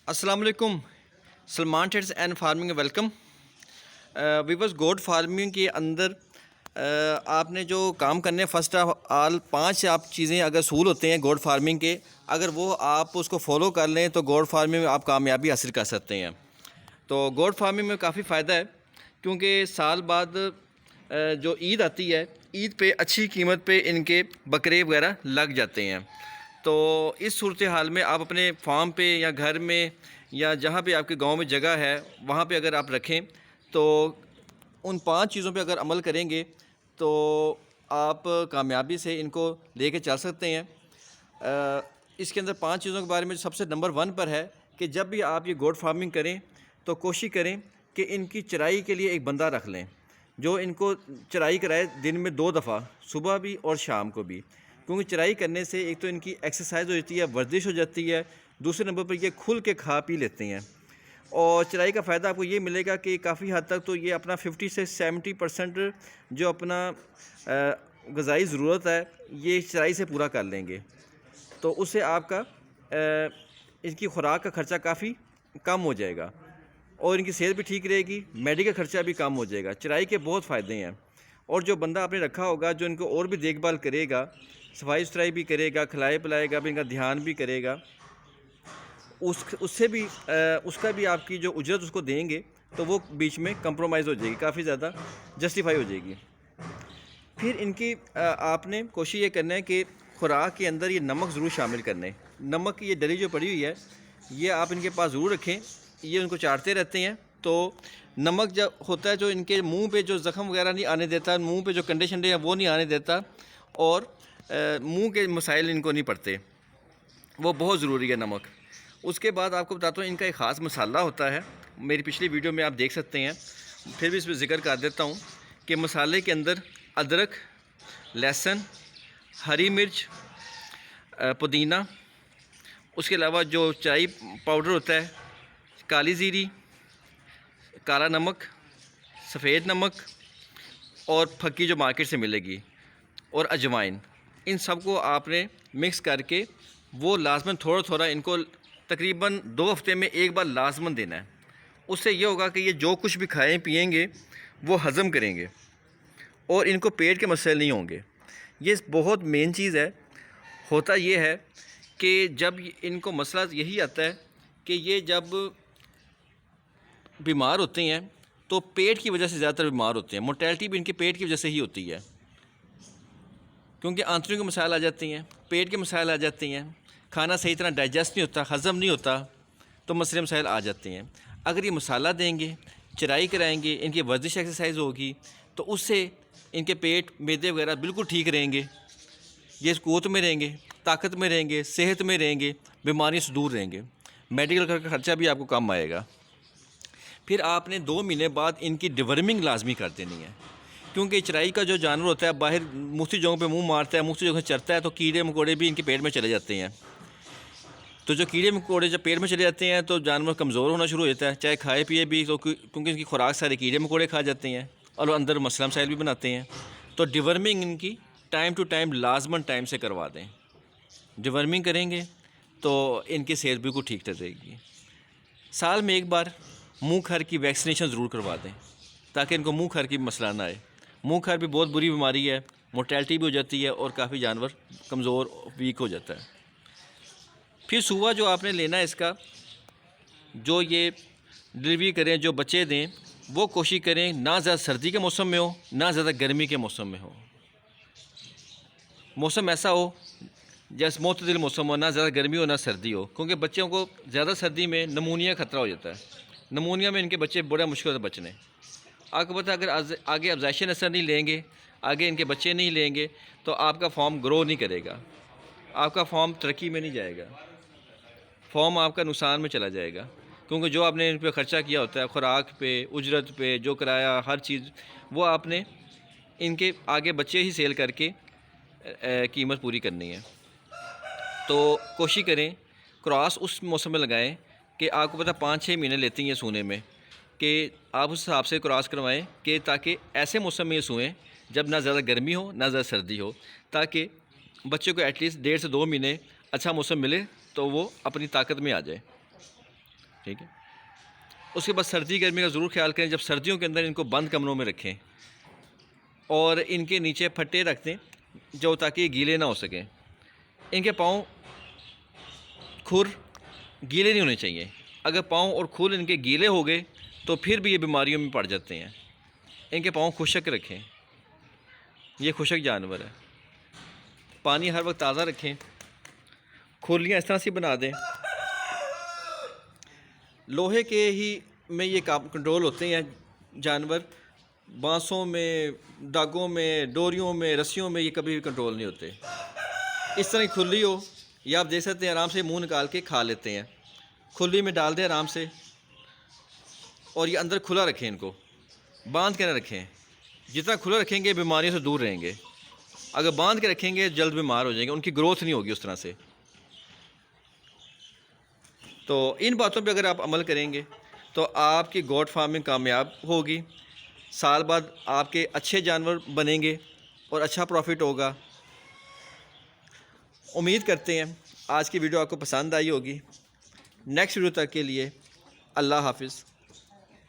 अस्सलाम वालेकुम। Salman trades and farming welcome. Viewers, goat farming के अंदर आपने जो काम करने हैं, फर्स्ट ऑफ ऑल 5 आप चीज़ें अगर सूल होते हैं गोट फार्मिंग के, अगर वो आप उसको फॉलो कर लें तो गोट फार्मिंग में आप कामयाबी हासिल कर सकते हैं। तो गोट फार्मिंग में काफ़ी फ़ायदा है, क्योंकि साल बाद जो ईद आती है, ईद पे अच्छी कीमत पे इनके बकरे वगैरह लग जाते हैं। तो इस सूरत हाल में आप अपने फार्म पे या घर में या जहाँ पे आपके गांव में जगह है, वहाँ पे अगर आप रखें तो उन 5 चीज़ों पे अगर अमल करेंगे तो आप कामयाबी से इनको लेके चल सकते हैं। इसके अंदर 5 चीज़ों के बारे में सबसे नंबर 1 पर है कि जब भी आप ये गोट फार्मिंग करें तो कोशिश करें कि इनकी चराई के लिए एक बंदा रख लें, जो इनको चराई कराए दिन में 2 दफ़ा, सुबह भी और शाम को भी। क्योंकि चराई करने से एक तो इनकी एक्सरसाइज हो जाती है, वर्जिश हो जाती है, दूसरे नंबर पर ये खुल के खा पी लेते हैं। और चराई का फ़ायदा आपको ये मिलेगा कि काफ़ी हद तक तो ये अपना 50 से 70% जो अपना ग़िज़ाई ज़रूरत है, ये चराई से पूरा कर लेंगे। तो उससे आपका इनकी खुराक का ख़र्चा काफ़ी कम हो जाएगा और इनकी सेहत भी ठीक रहेगी, मेडिकल ख़र्चा भी कम हो जाएगा। चराई के बहुत फ़ायदे हैं। और जो बंदा आपने रखा होगा जो इनको और भी देखभाल करेगा, सफाई सुथराई भी करेगा, खिलाए पिलाएगा भी, इनका ध्यान भी करेगा, उससे भी उसका भी आपकी जो उजरत उसको देंगे तो वो बीच में कंप्रोमाइज़ हो जाएगी, काफ़ी ज़्यादा जस्टिफाई हो जाएगी। फिर इनकी आपने कोशिश ये करना है कि खुराक के अंदर ये नमक ज़रूर शामिल करना है। नमक की ये डली जो पड़ी हुई है, ये आप इनके पास ज़रूर रखें। ये उनको चाटते रहते हैं तो नमक जब होता है जो इनके मुंह पे जो ज़ख़म वगैरह नहीं आने देता, मुंह पे जो कंडे शंडे हैं वो नहीं आने देता और मुंह के मसाइल इनको नहीं पड़ते, वो बहुत ज़रूरी है नमक। उसके बाद आपको बताता हूँ इनका एक ख़ास मसाला होता है, मेरी पिछली वीडियो में आप देख सकते हैं, फिर भी इस पर ज़िक्र कर देता हूँ कि मसाले के अंदर अदरक, लहसुन, हरी मिर्च, पुदीना, उसके अलावा जो चाय पाउडर होता है, काली ज़ीरी, काला नमक, सफ़ेद नमक और फक्की जो मार्केट से मिलेगी, और अजवाइन, इन सब को आपने मिक्स करके वो लाजमन थोड़ा थोड़ा इनको तकरीबन 2 हफ्ते में एक बार लाजमन देना है। उससे ये होगा कि ये जो कुछ भी खाएं पिएंगे वो हज़म करेंगे और इनको पेट के मसले नहीं होंगे। ये बहुत मेन चीज़ है। होता ये है कि जब इनको मसला यही आता है कि ये जब बीमार होते हैं तो पेट की वजह से ज़्यादातर बीमार होते हैं। मोर्टेलिटी भी इनके पेट की वजह से ही होती है, क्योंकि आंतड़ियों के मसाइल आ जाती हैं, पेट के मसाइल आ जाती हैं, खाना सही तरह डाइजेस्ट नहीं होता, हज़म नहीं होता, तो मसले मसाइल आ जाते हैं। अगर ये मसाला देंगे, चराई कराएंगे, इनकी वर्जिश एक्सरसाइज होगी तो उससे इनके पेट मैदे वगैरह बिल्कुल ठीक रहेंगे, ये क़ुव्वत में रहेंगे, ताकत में रहेंगे, सेहत में रहेंगे, बीमारी से दूर रहेंगे, मेडिकल का खर्चा भी आपको कम आएगा। फिर आपने 2 महीने बाद इनकी डिवर्मिंग लाजमी कर देनी है, क्योंकि चराई का जो जानवर होता है बाहर मुख्तलिफ जगहों पे मुंह मारता है, मुख्तलिफ जगह चरता है, तो कीड़े मकोड़े भी इनके पेट में चले जाते हैं। तो जो कीड़े मकोड़े जब पेट में चले जाते हैं तो जानवर कमज़ोर होना शुरू हो जाता है, चाहे खाए पिए भी, तो क्योंकि इनकी खुराक सारे कीड़े मकोड़े खा जाते हैं और अंदर मसला मसाइल भी बनाते हैं। तो डिवर्मिंग इनकी टाइम टू टाइम लाजमन टाइम से करवा दें। डिवर्मिंग करेंगे तो इनकी सेहत बिल्कुल ठीक रहेगी। साल में एक बार मुँह खर की वैक्सीनेशन ज़रूर करवा दें, ताकि इनको मुँह खर की मसला ना आए। मुँह खर भी बहुत बुरी बीमारी है, मोर्टेलिटी भी हो जाती है और काफ़ी जानवर कमज़ोर वीक हो जाता है। फिर सुबह जो आपने लेना है इसका, जो ये डिलीवरी करें, जो बच्चे दें, वो कोशिश करें ना ज़्यादा सर्दी के मौसम में हो, ना ज़्यादा गर्मी के मौसम में हो। मौसम ऐसा हो जैसे मोतदिल मौसम हो, ना ज़्यादा गर्मी हो ना सर्दी हो, क्योंकि बच्चों को ज़्यादा सर्दी में नमूनिया खतरा हो जाता है। नमूनिया में इनके बच्चे बड़ा मुश्किल होता है बचने। आपको पता है अगर आगे अफज़ाइशी नस्ल नहीं लेंगे, आगे इनके बच्चे नहीं लेंगे, तो आपका फॉर्म ग्रो नहीं करेगा, आपका फॉर्म तरक्की में नहीं जाएगा, फॉर्म आपका नुकसान में चला जाएगा। क्योंकि जो आपने इन पर ख़र्चा किया होता है, खुराक पे, उजरत पे, जो किराया, हर चीज़, वो आपने इनके आगे बच्चे ही सेल करके कीमत पूरी करनी है। तो कोशिश करें क्रॉस उस मौसम में लगाएं कि आपको पता 5-6 महीने लेती हैं सूने में, कि आप उस हिसाब से क्रॉस करवाएं कि ताकि ऐसे मौसम में ये सूएँ जब ना ज़्यादा गर्मी हो ना ज़्यादा सर्दी हो, ताकि बच्चों को एटलीस्ट 1.5 से 2 महीने अच्छा मौसम मिले तो वो अपनी ताकत में आ जाए। ठीक है। उसके बाद सर्दी गर्मी का ज़रूर ख्याल करें। जब सर्दियों के अंदर इनको बंद कमरों में रखें और इनके नीचे फट्टे रख दें जो, ताकि ये गीले ना हो सकें। इनके पाँव खुर गीले नहीं होने चाहिए। अगर पाँव और खुर इनके गीले हो गए तो फिर भी ये बीमारियों में पड़ जाते हैं। इनके पाँव खुशक रखें, ये खुशक जानवर है। पानी हर वक्त ताज़ा रखें। खुरलियाँ इस तरह से बना दें। लोहे के ही में ये कंट्रोल होते हैं जानवर, बांसों में, धागों में, डोरियों में, रस्सियों में ये कभी भी कंट्रोल नहीं होते। इस तरह की खुरली हो, या आप देख सकते हैं आराम से मुंह निकाल के खा लेते हैं। खुरली में डाल दें आराम से, और ये अंदर खुला रखें, इनको बांध के ना रखें। जितना खुला रखेंगे बीमारियों से दूर रहेंगे। अगर बांध के रखेंगे जल्द बीमार हो जाएंगे, उनकी ग्रोथ नहीं होगी उस तरह से। तो इन बातों पे अगर आप अमल करेंगे तो आपकी गोट फार्मिंग कामयाब होगी। साल बाद आपके अच्छे जानवर बनेंगे और अच्छा प्रॉफिट होगा। उम्मीद करते हैं आज की वीडियो आपको पसंद आई होगी। नेक्स्ट वीडियो तक के लिए अल्लाह हाफिज़।